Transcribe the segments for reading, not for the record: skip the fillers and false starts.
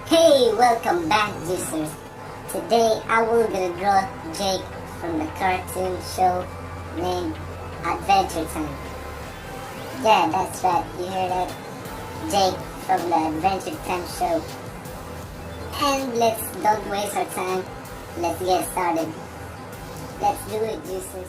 Hey, welcome back, juicers. Today I will gonna draw Jake from the cartoon show named Adventure Time. Yeah, that's right, you hear that? Jake from the Adventure Time show. And let's don't waste our time. Let's get started. Let's do it, juicers.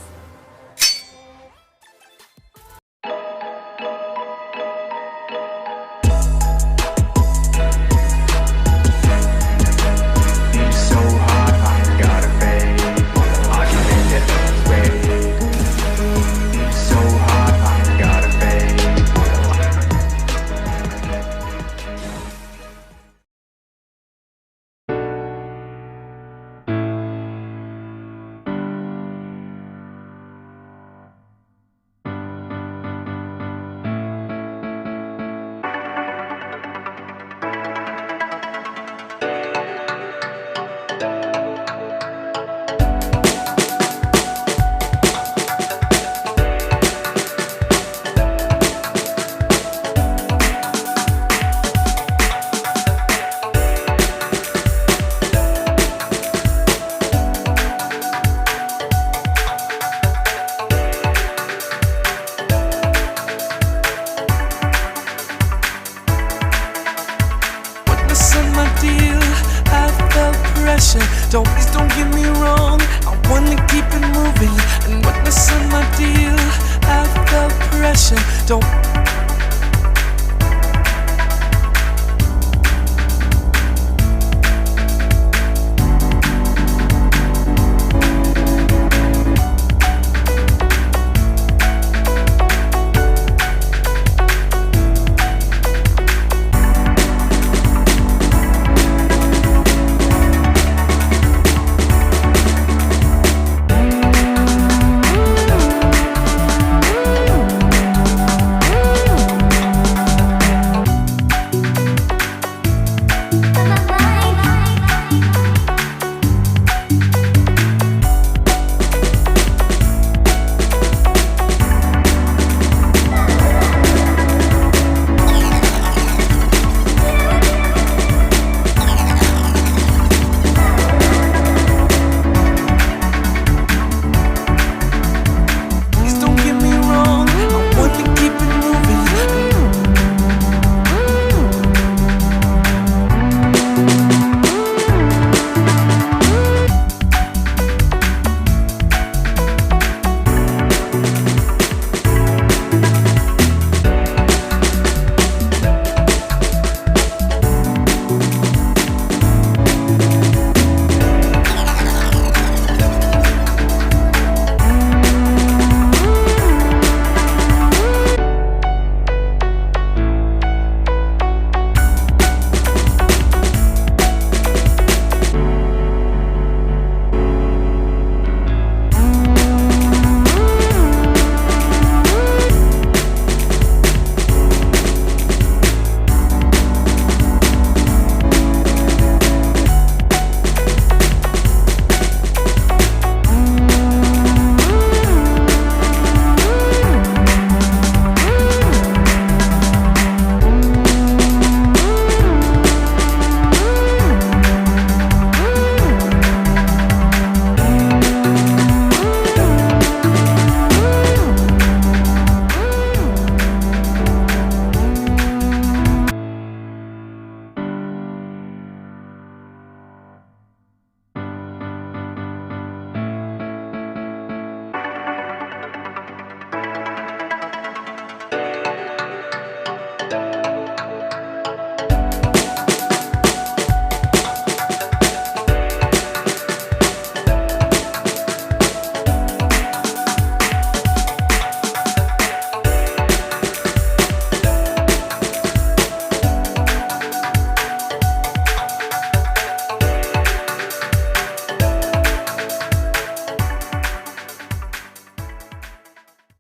Don't get me wrong, I wanna keep it moving and witnessing my deal. I felt pressure, don't